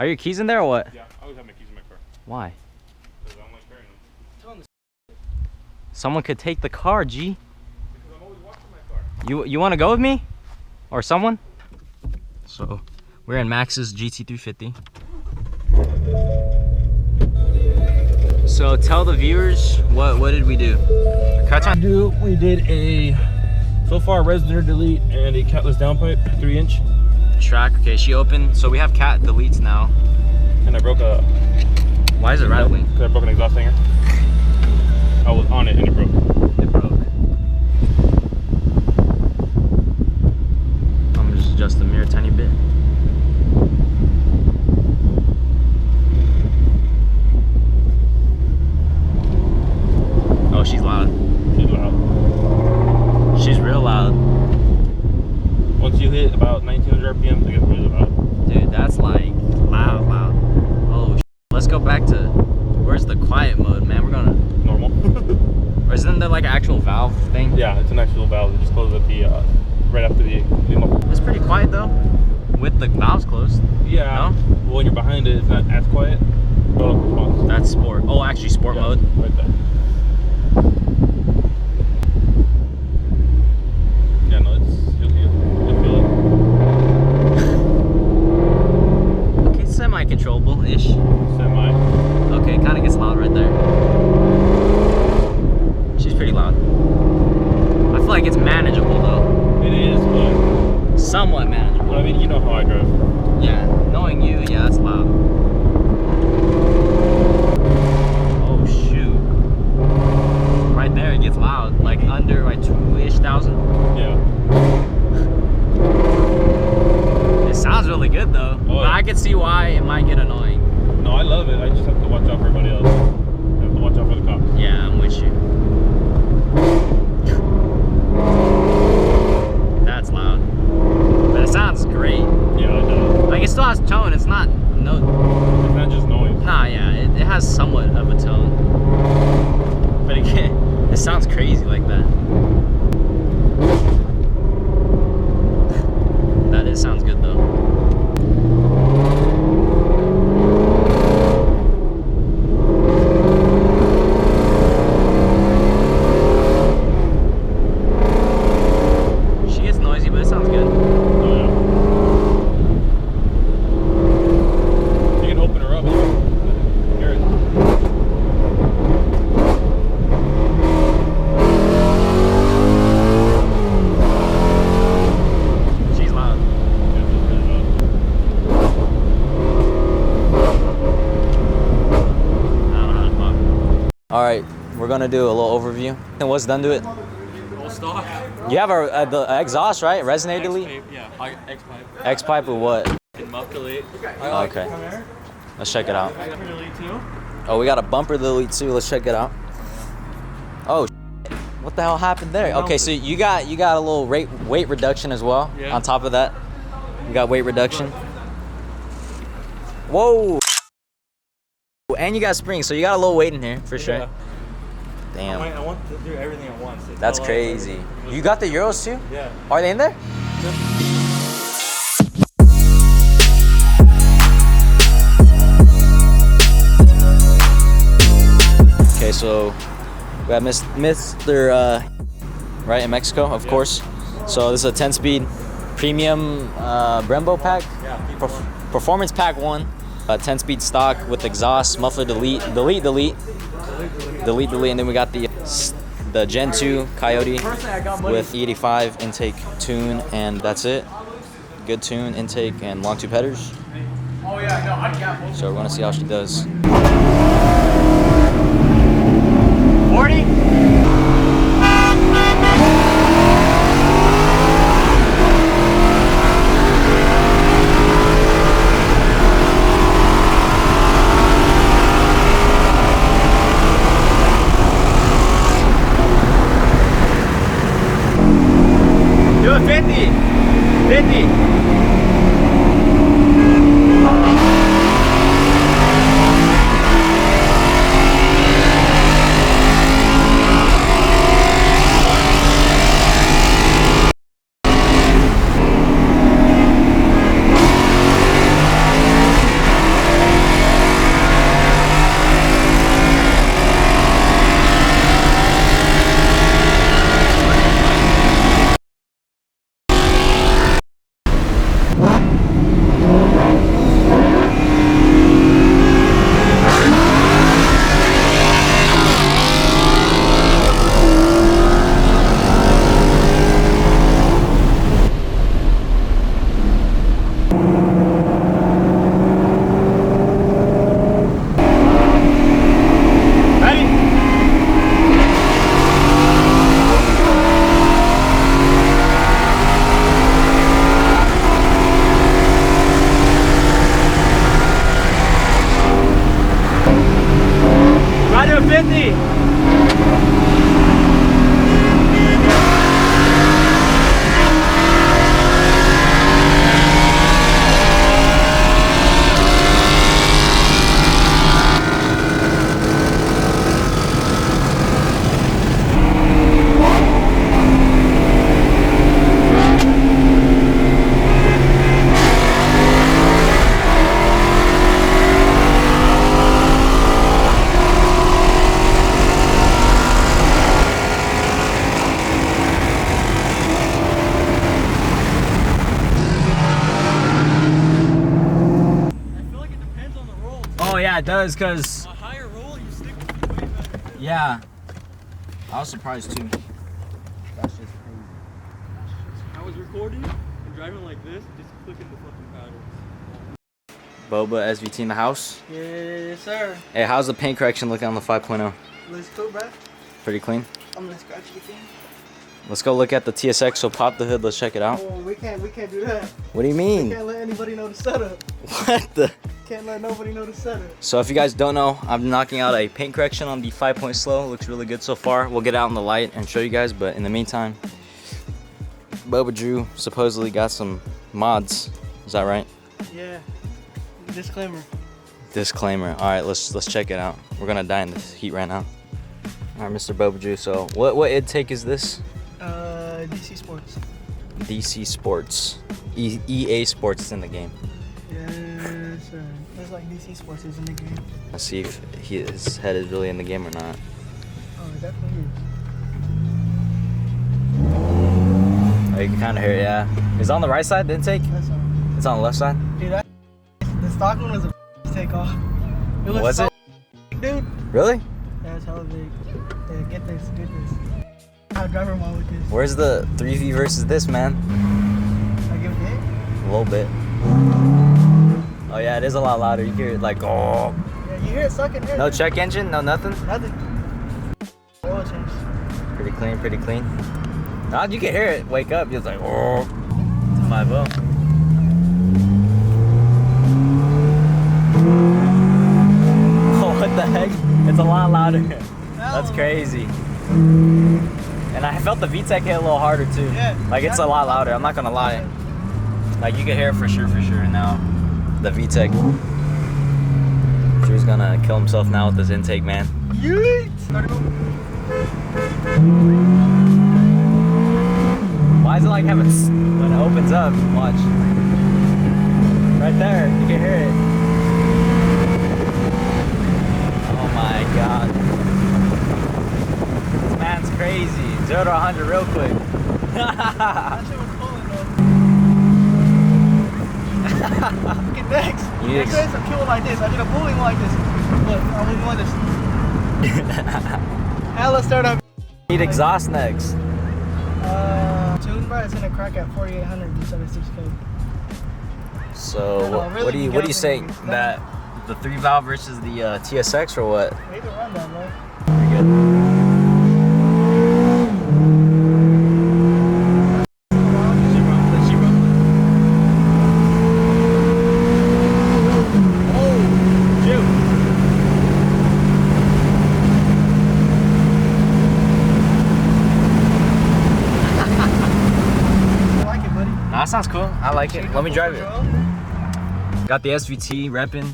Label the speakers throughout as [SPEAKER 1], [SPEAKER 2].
[SPEAKER 1] your keys in there or what?
[SPEAKER 2] Yeah, I always have my keys in my car.
[SPEAKER 1] Why?
[SPEAKER 2] Because I don't like carrying them.
[SPEAKER 1] Someone could take the car, G.
[SPEAKER 2] Because I'm always watching my car.
[SPEAKER 1] You want to go with me? Or someone? So, we're in Max's GT350. So, tell the viewers, what did we do?
[SPEAKER 2] We did a so far resonator delete and a catless downpipe, 3-inch.
[SPEAKER 1] Track, okay, she opened. So, we have cat deletes now.
[SPEAKER 2] And I broke a...
[SPEAKER 1] Why is it rattling?
[SPEAKER 2] Because I broke an exhaust hanger. I was on it and it broke.
[SPEAKER 1] It broke. I'm just adjust the mirror a tiny bit. Oh, she's loud.
[SPEAKER 2] She's loud.
[SPEAKER 1] She's real loud.
[SPEAKER 2] Once you hit about 1900 RPM, it gets really loud.
[SPEAKER 1] Dude, that's like loud. Oh, let's go back to, where's the quiet mode, man? We're gonna...
[SPEAKER 2] Normal.
[SPEAKER 1] Or isn't there like an actual valve thing?
[SPEAKER 2] Yeah, it's an actual valve. It just closes at the, right after the muffler.
[SPEAKER 1] It's pretty quiet though, with the valves closed.
[SPEAKER 2] Yeah.
[SPEAKER 1] No?
[SPEAKER 2] Well, when you're behind it, it's not as quiet.
[SPEAKER 1] That's sport. Oh, actually sport mode.
[SPEAKER 2] Right there. Yeah, no, you'll feel it.
[SPEAKER 1] Okay, semi-controllable-ish.
[SPEAKER 2] Semi.
[SPEAKER 1] Okay, kind of gets loud right there. She's pretty loud. I feel like it's manageable though.
[SPEAKER 2] It is, but
[SPEAKER 1] somewhat manageable.
[SPEAKER 2] I mean, you know how I drive.
[SPEAKER 1] Yeah, knowing you, yeah, that's loud. Oh shoot! Right there, it gets loud. Like under like 2,000.
[SPEAKER 2] Yeah.
[SPEAKER 1] It sounds really good though.
[SPEAKER 2] Oh,
[SPEAKER 1] But I can see why it might get annoying.
[SPEAKER 2] No, I love it. I just have to watch out for everybody else. I have to watch out for the cops.
[SPEAKER 1] Yeah, I'm with you. That's loud. But it sounds great.
[SPEAKER 2] Yeah, it does.
[SPEAKER 1] Like it still has tone. It's not
[SPEAKER 2] It's not just noise.
[SPEAKER 1] Nah, yeah, it has somewhat of a tone. But again, it sounds crazy like that. It sounds good though. She gets noisy, but it sounds good.
[SPEAKER 2] Oh, yeah. You can open her up. Hear it.
[SPEAKER 1] She's loud. All right, we're gonna do a little overview. And what's done to it?
[SPEAKER 3] Full stock.
[SPEAKER 1] You have the exhaust, right? Resonate delete?
[SPEAKER 3] Yeah, X-pipe.
[SPEAKER 1] X-pipe or what?
[SPEAKER 3] And muff delete.
[SPEAKER 1] Okay. Let's check it out.
[SPEAKER 3] Bumper delete too.
[SPEAKER 1] Oh, we got a bumper delete too. Let's check it out. Oh, what the hell happened there? Okay, so you got a little weight reduction as well.
[SPEAKER 3] Yeah.
[SPEAKER 1] On top of that, you got weight reduction. Whoa. And you got springs, so you got a little weight in here for sure.
[SPEAKER 3] Yeah.
[SPEAKER 1] Damn.
[SPEAKER 3] I want to do everything at once.
[SPEAKER 1] That's crazy. You got the Euros too?
[SPEAKER 3] Yeah.
[SPEAKER 1] Are they in there? Okay, so we have Mr. Right in Mexico, of course. So this is a 10-speed premium Brembo pack.
[SPEAKER 3] Yeah.
[SPEAKER 1] Performance pack 1. 10-speed stock with exhaust, muffler delete, and then we got the Gen 2 Coyote with E85 intake tune, and that's it. Good tune, intake, and long tube headers. So we're gonna see how she does. 40? Do it 50. 50. Oh yeah, it does, cause
[SPEAKER 3] A higher roll, you stick with the way back there.
[SPEAKER 1] yeah. I was surprised too. That's just crazy.
[SPEAKER 3] I was recording and driving like this, just clicking the fucking paddles.
[SPEAKER 1] Boba SVT in the house.
[SPEAKER 4] Yes, sir.
[SPEAKER 1] Hey, how's the paint correction looking on the 5.0?
[SPEAKER 4] Looks cool, bro.
[SPEAKER 1] Pretty clean.
[SPEAKER 4] I'm gonna scratch it again.
[SPEAKER 1] Let's go look at the TSX. So pop the hood. Let's check it out.
[SPEAKER 4] Oh, we can't do that.
[SPEAKER 1] What do you
[SPEAKER 4] We
[SPEAKER 1] mean?
[SPEAKER 4] can't let anybody know the setup.
[SPEAKER 1] What the?
[SPEAKER 4] Can't let nobody know the setup.
[SPEAKER 1] So if you guys don't know, I'm knocking out a paint correction on the 5-point slow. Looks really good so far. We'll get out in the light and show you guys. But in the meantime, Boba Drew supposedly got some mods. Is that right?
[SPEAKER 4] Yeah. Disclaimer.
[SPEAKER 1] Disclaimer. All right, let's check it out. We're gonna die in this heat right now. All right, Mr. Boba Drew. So what intake is this?
[SPEAKER 4] DC Sports.
[SPEAKER 1] DC Sports. EA Sports is in the game.
[SPEAKER 4] Yes, sir. It's like DC Sports is in the game.
[SPEAKER 1] Let's see if his head is really in the game or not.
[SPEAKER 4] Oh, it definitely is.
[SPEAKER 1] Oh, you can kind of hear it, yeah. Is it on the right side, the intake?
[SPEAKER 4] That's all.
[SPEAKER 1] It's on the left side?
[SPEAKER 4] Dude, the stock one was a takeoff. It was
[SPEAKER 1] Was
[SPEAKER 4] so
[SPEAKER 1] it?
[SPEAKER 4] big, dude.
[SPEAKER 1] Really?
[SPEAKER 4] That's hella big. Yeah, get this. I'll drive around with this.
[SPEAKER 1] Where's the 3V versus this, man?
[SPEAKER 4] I give it a hit.
[SPEAKER 1] A little bit. Oh yeah, it is a lot louder. You hear it like, oh.
[SPEAKER 4] Yeah, you hear it sucking here.
[SPEAKER 1] No check engine, no nothing?
[SPEAKER 4] Nothing. Oil change.
[SPEAKER 1] Pretty clean, pretty clean. Nah, you can hear it wake up. You're like, oh. It's a 5.0. Oh, what the heck? It's a lot louder. That's crazy. And I felt the VTEC hit a little harder too.
[SPEAKER 4] Yeah.
[SPEAKER 1] Like it's a lot louder, I'm not gonna lie. Like you can hear it for sure. Now, the VTEC. Drew's gonna kill himself now with this intake, man.
[SPEAKER 4] Yeet!
[SPEAKER 1] Why is it like having, when it opens up, watch. Right there, you can hear it. Oh my God. This man's crazy. 0 to 100 real quick.
[SPEAKER 4] That shit was pulling though. Get next.
[SPEAKER 1] You
[SPEAKER 4] Next race, I'm killing like this. I did a pulling like this. Look, I'm doing this. Now let's start up.
[SPEAKER 1] Need exhaust next.
[SPEAKER 4] Tune, bro, it's gonna crack at 4,800 to 76K.
[SPEAKER 1] So
[SPEAKER 4] No, really
[SPEAKER 1] what do
[SPEAKER 4] be
[SPEAKER 1] you
[SPEAKER 4] careful,
[SPEAKER 1] say?
[SPEAKER 4] man.
[SPEAKER 1] That the 3-valve versus the TSX or what?
[SPEAKER 4] We can run that, bro.
[SPEAKER 1] Pretty good. That sounds cool. I like it. Let me drive it. Got the SVT repping.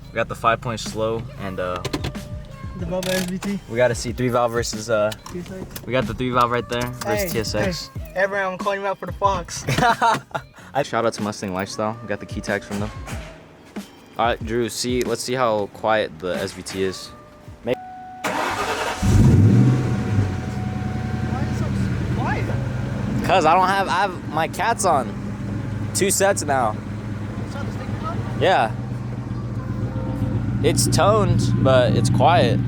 [SPEAKER 1] We got the 5-point slow, and
[SPEAKER 4] The Boba SVT.
[SPEAKER 1] we got to see 3-valve versus
[SPEAKER 4] TSX.
[SPEAKER 1] we got the 3-valve right there versus TSX.
[SPEAKER 4] Hey, everyone, I'm calling you out for the Fox.
[SPEAKER 1] Shout out to Mustang Lifestyle. We got the key tags from them. All right, Drew. Let's see how quiet the SVT is.
[SPEAKER 4] Why is it so quiet?
[SPEAKER 1] Cause I have my cats on. 2 sets now.
[SPEAKER 4] It's not the sticky one?
[SPEAKER 1] Yeah. It's toned, but it's quiet.